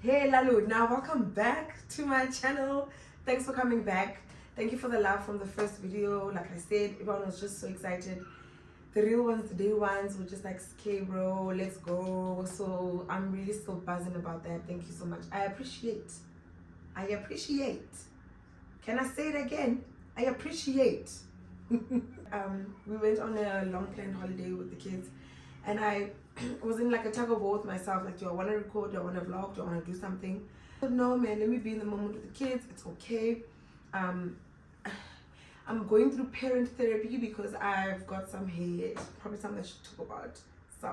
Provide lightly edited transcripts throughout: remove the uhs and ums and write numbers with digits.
Hey Lalu, now welcome back to my channel. Thanks for coming back. Thank you for the love from the first video. Like I said, everyone was just so excited. The real ones, the day ones were just like, okay bro, let's go. So I'm really still buzzing about that. Thank you so much. I appreciate. Can I say it again? I appreciate. We went on a long planned holiday with the kids, and I was in like a tug of war with myself, like, do I want to record, do I want to vlog, do I want to do something? But no man, let me be in the moment with the kids. It's okay. I'm going through parent therapy because I've got some hate, probably something I should talk about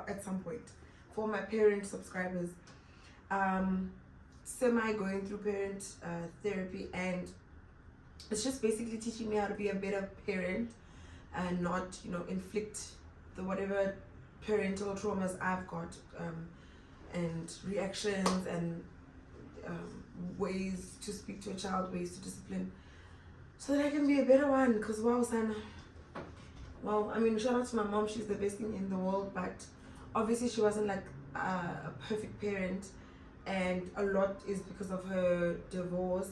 at some point for my parent subscribers. Semi going through parent therapy, and it's just basically teaching me how to be a better parent and not, inflict the whatever parental traumas I've got, and reactions and ways to speak to a child, ways to discipline, so that I can be a better one. Because wow, Sana. Well, I mean, shout out to my mom. She's the best thing in the world, but obviously she wasn't like a perfect parent, and a lot is because of her divorce.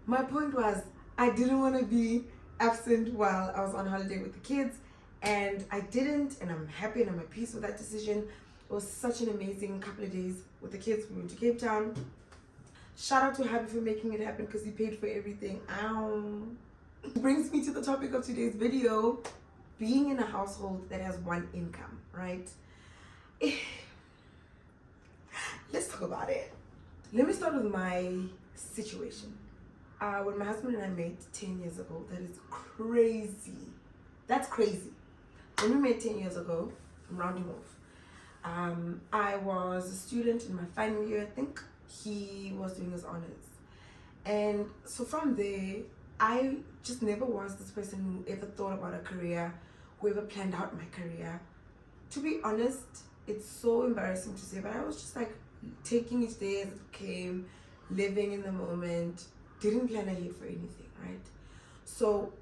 My point was, I didn't want to be absent while I was on holiday with the kids, and I didn't, and I'm happy and I'm at peace with that decision. It was such an amazing couple of days with the kids. We went to Cape Town. Shout out to Happy for making it happen because he paid for everything. Brings me to the topic of today's video. Being in a household that has one income, right? Let's talk about it. Let me start with my situation. When my husband and I met 10 years ago, that is crazy. That's crazy. When we met 10 years ago, I'm rounding off. I was a student in my final year, I think. He was doing his honors. And so from there, I just never was this person who ever thought about a career, who ever planned out my career. To be honest, it's so embarrassing to say, but I was just like taking each day as it came, living in the moment, didn't plan ahead for anything, right? So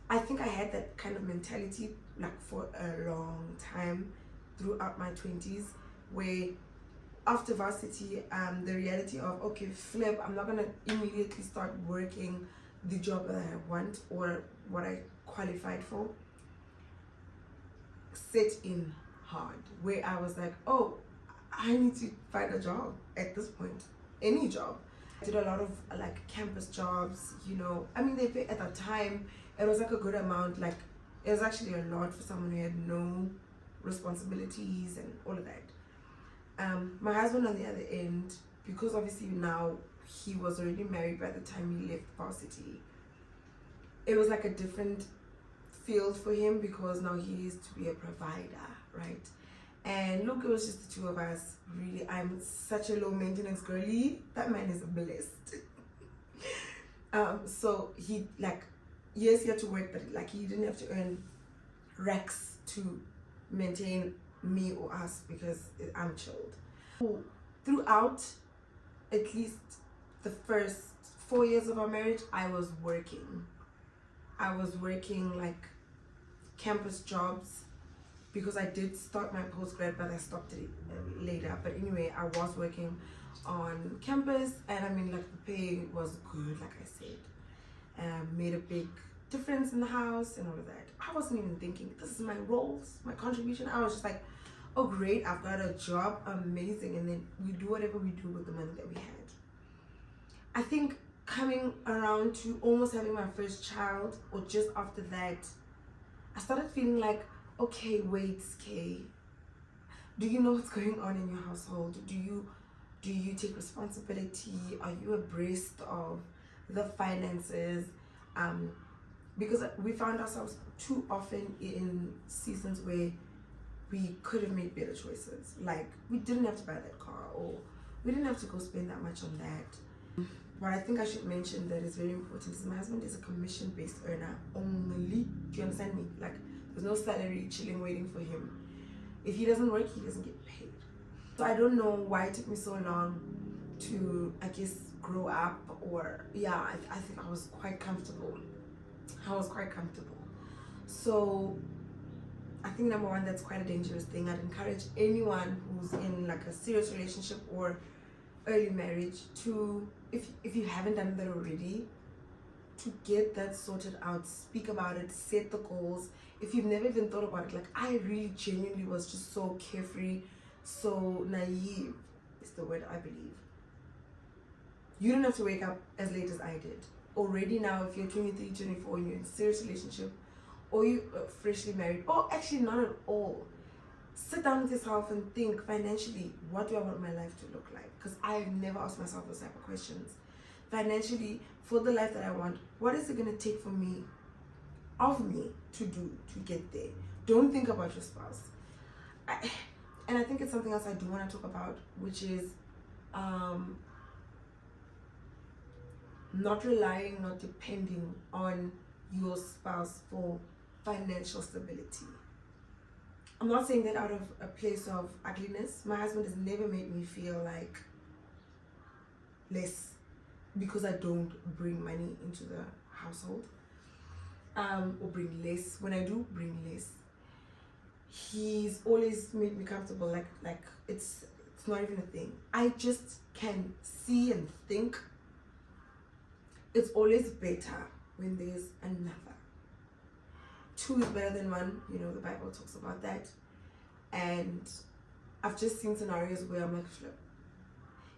I think I had that kind of mentality like for a long time throughout my 20s, where after varsity, the reality of, okay, flip, I'm not gonna immediately start working the job that I want or what I qualified for, set in hard, where I was like, oh, I need to find a job at this point, any job. I did a lot of like campus jobs, I mean, they pay at that time, it was like a good amount, like it was actually a lot for someone who had no responsibilities and all of that. My husband on the other end, because obviously now he was already married by the time he left varsity, it was like a different field for him because now he is to be a provider, right? And look, it was just the two of us. Really, I'm such a low maintenance girly. That man is blessed. So he, like, yes, he had to work, but like he didn't have to earn racks to maintain me or us because I'm chilled. Throughout at least the first 4 years of our marriage, I was working like campus jobs, because I did start my postgrad, but I stopped it later. But anyway, I was working on campus, and I mean, like, the pay was good, like I said. Made a big difference in the house and all of that. I wasn't even thinking, this is my roles, my contribution. I was just like, oh great, I've got a job, amazing. And then we do whatever we do with the money that we had. I think coming around to almost having my first child, or just after that, I started feeling like, okay, wait, Skay, do you know what's going on in your household? Do you take responsibility? Are you abreast of the finances? Because we found ourselves too often in seasons where we could have made better choices. Like, we didn't have to buy that car, or we didn't have to go spend that much on that. What I think I should mention that is very important is my husband is a commission-based earner only. Do you understand me? Like, there's no salary chilling waiting for him. If he doesn't work, he doesn't get paid. So I don't know why it took me so long to, I guess, grow up, or yeah, I think I was quite comfortable. So I think number one, that's quite a dangerous thing. I'd encourage anyone who's in like a serious relationship or early marriage, to if you haven't done that already, to get that sorted out, speak about it, set the goals. If you've never even thought about it, like I really genuinely was just so carefree, so naive is the word, I believe. You don't have to wake up as late as I did. Already now, if you're 23, 24, and you're in a serious relationship, or you are freshly married, or actually not at all, sit down with yourself and think financially, what do I want my life to look like? Because I've never asked myself those type of questions. Financially, for the life that I want, what is it going to take for me, of me, to do, to get there? Don't think about your spouse. And I think it's something else I do want to talk about, which is not relying, not depending on your spouse for financial stability. I'm not saying that out of a place of ugliness. My husband has never made me feel like less because I don't bring money into the household, or bring less. When I do bring less, he's always made me comfortable, like it's not even a thing. I just can see and think it's always better when there's another. Two is better than one, you know, the Bible talks about that. And I've just seen scenarios where I'm like, flip,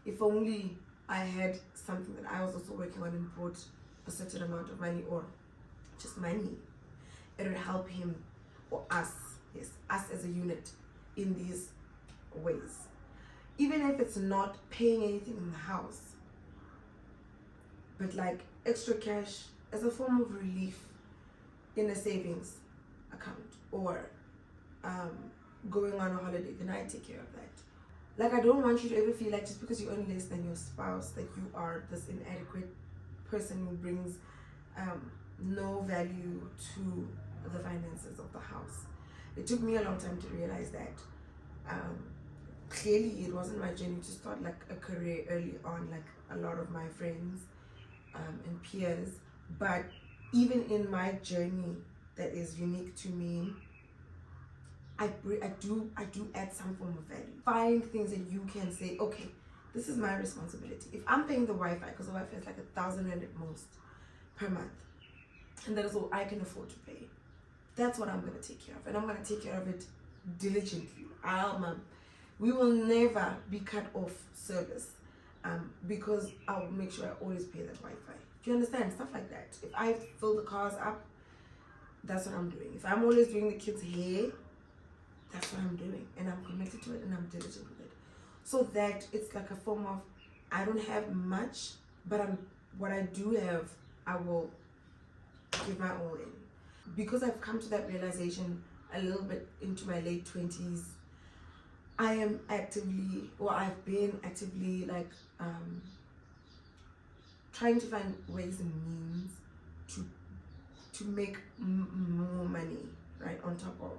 if only I had something that I was also working on and brought a certain amount of money, or just money, it would help him or us, yes, us as a unit in these ways. Even if it's not paying anything in the house, but like extra cash as a form of relief in a savings account, or going on a holiday, then I take care of that. Like, I don't want you to ever feel like just because you earn less than your spouse that you are this inadequate person who brings no value to the finances of the house. It took me a long time to realize that. Clearly it wasn't my journey to start like a career early on, like a lot of my friends and peers, but even in my journey that is unique to me, I do add some form of value. Find things that you can say, okay, this is my responsibility. If I'm paying the Wi-Fi, because the Wi-Fi is like 1,000 rand at most per month, and that is all I can afford to pay, that's what I'm going to take care of, and I'm going to take care of it diligently. We will never be cut off service, because I'll make sure I always pay that Wi-Fi. Do you understand? Stuff like that. If I fill the cars up, that's what I'm doing. If I'm always doing the kids' hair, that's what I'm doing, and I'm committed to it, and I'm diligent with it, so that it's like a form of, I don't have much, but what I do have, I will give my all in. Because I've come to that realization a little bit into my late 20s, I am actively, or I've been actively, like trying to find ways and means to make more money, right, on top of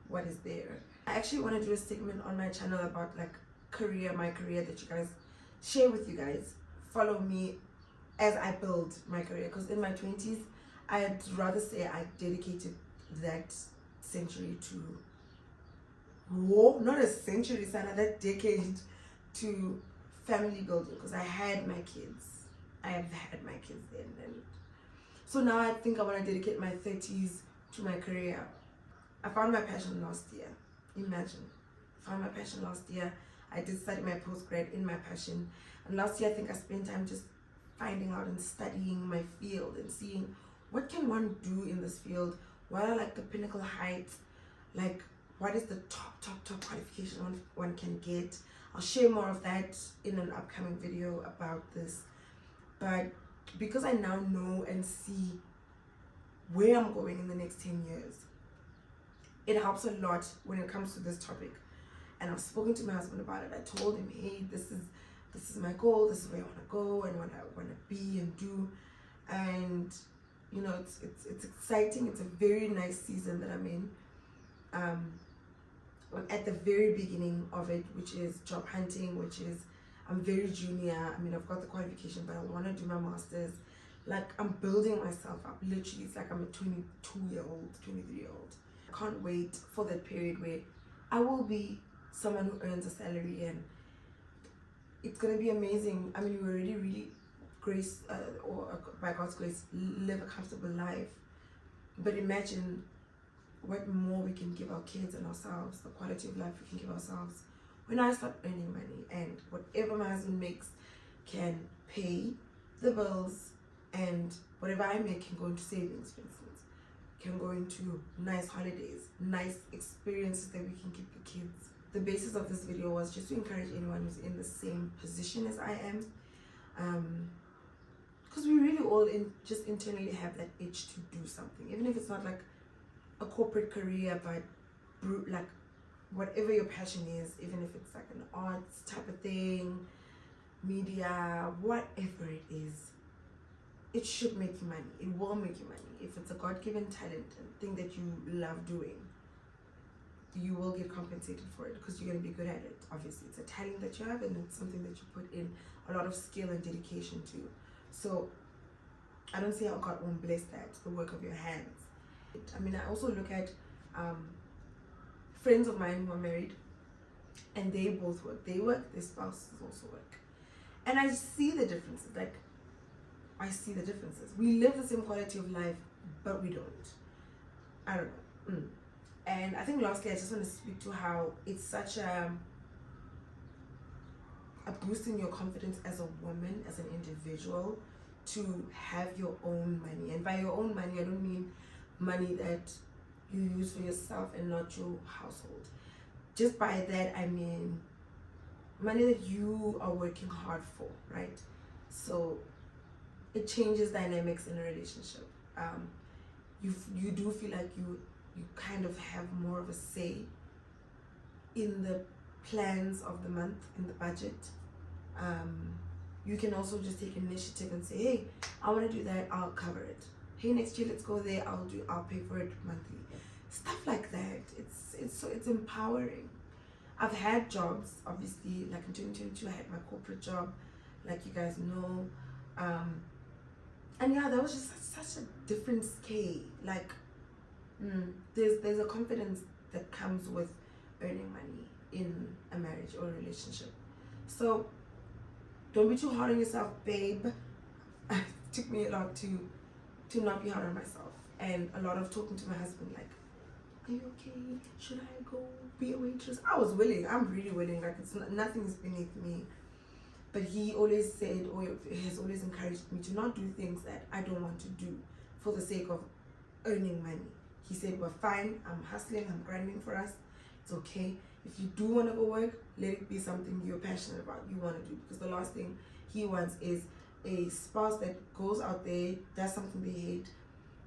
what is there. I actually want to do a segment on my channel about like my career, that you guys share with you guys. Follow me as I build my career, because in my 20s, I'd rather say I dedicated that century to war, not a century, it's another decade, to family building, because I had my kids. I have had my kids then, and so now I think I want to dedicate my 30s to my career. I found my passion last year. Imagine, I found my passion last year. I did study my postgrad in my passion, and last year I think I spent time just finding out and studying my field and seeing what can one do in this field, what are like the pinnacle heights, like what is the top qualification one can get. I'll share more of that in an upcoming video about this, but because I now know and see where I'm going in the next 10 years, it helps a lot when it comes to this topic. And I've spoken to my husband about it. I told him, hey, this is my goal, this is where I want to go and what I want to be and do. And you know, it's exciting. It's a very nice season that I'm in. I'm at the very beginning of it, which is job hunting, which is, I'm very junior. I mean, I've got the qualification, but I want to do my master's. Like, I'm building myself up. Literally, it's like I'm a 22-year-old, 23-year-old. I can't wait for that period where I will be someone who earns a salary and it's gonna be amazing. I mean, we already really by God's grace, live a comfortable life. But imagine what more we can give our kids and ourselves, the quality of life we can give ourselves. When I start earning money, and whatever my husband makes can pay the bills, and whatever I make can go into savings, for instance, can go into nice holidays, nice experiences that we can give the kids. The basis of this video was just to encourage anyone who's in the same position as I am, because we really all just internally have that itch to do something, even if it's not like a corporate career, but like whatever your passion is, even if it's like an arts type of thing, media, whatever it is, it should make you money. It will make you money. If it's a God-given talent and thing that you love doing, you will get compensated for it because you're going to be good at it. Obviously, it's a talent that you have, and it's something that you put in a lot of skill and dedication to. So I don't see how God won't bless that, the work of your hands. I mean, I also look at friends of mine who are married, and they both work. They work, their spouses also work. And I see the differences. Like, I see the differences. We live the same quality of life, but we don't. I don't know. And I think lastly, I just want to speak to how it's such a boost in your confidence as a woman, as an individual, to have your own money. And by your own money, I don't mean money that you use for yourself and not your household. Just by that, I mean money that you are working hard for, right? So it changes dynamics in a relationship. You do feel like you kind of have more of a say in the plans of the month, in the budget. You can also just take initiative and say, hey, I want to do that, I'll cover it. Hey, next year let's go there, I'll pay for it monthly. Stuff like that. It's empowering. I've had jobs, obviously, like in 2022 I had my corporate job, like you guys know. And yeah, that was just such a different scale. Like, there's a confidence that comes with earning money in a marriage or a relationship. So don't be too hard on yourself, babe. It took me a lot to not be hard on myself, and a lot of talking to my husband, like, are you okay? Should I go be a waitress? I was willing. I'm really willing. Like, nothing is beneath me. But he always said, or he has always encouraged me to not do things that I don't want to do for the sake of earning money. He said, we're fine. I'm hustling. I'm grinding for us. It's okay. If you do want to go work, let it be something you're passionate about, you want to do. Because the last thing he wants is a spouse that goes out there, does something they hate,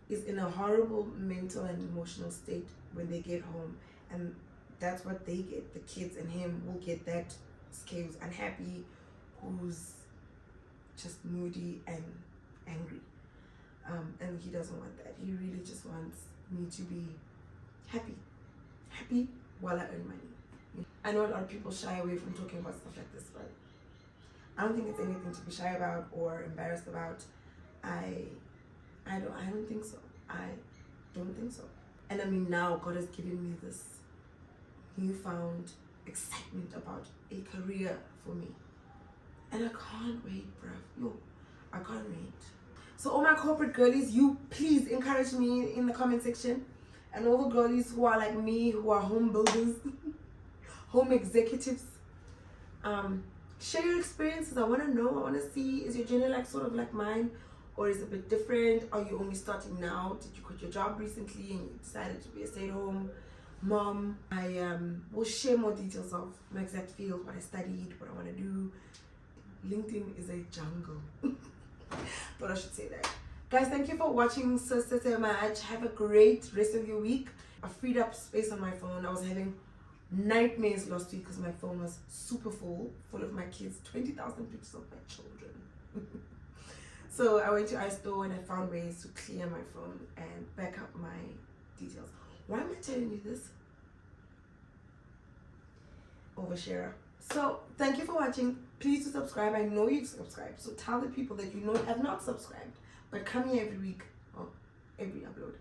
is in a horrible mental and emotional state when they get home. And that's what they get. The kids and him will get that. Who's unhappy, who's just moody and angry. And he doesn't want that. He really just wants me to be happy while I earn money. I know a lot of people shy away from talking about stuff like this, but I don't think it's anything to be shy about or embarrassed about. I don't think so. I don't think so. And I mean, now God has given me this newfound excitement about a career for me. And I can't wait, bruv. Yo, I can't wait. So all my corporate girlies, you please encourage me in the comment section. And all the girlies who are like me, who are home builders, home executives, share your experiences. I want to know. I want to see, is your journey like sort of like mine, or is it a bit different? Are you only starting now? Did you quit your job recently and you decided to be a stay-at-home mom? I will share more details of my exact field, what I studied, what I want to do. LinkedIn is a jungle. Thought I should say that. Guys, thank you for watching so much. Have a great rest of your week. I freed up space on my phone. I was having nightmares last week because my phone was super full of my kids, 20,000 pictures of my children. So I went to iStore and I found ways to clear my phone and back up my details. Why am I telling you this? Oversharer. So thank you for watching. Please do subscribe. I know you've subscribed, so tell the people that you know have not subscribed but come here every week or every upload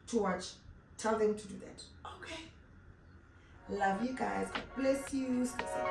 to watch. Tell them to do that. Okay. Love you guys. God bless you. Stay safe.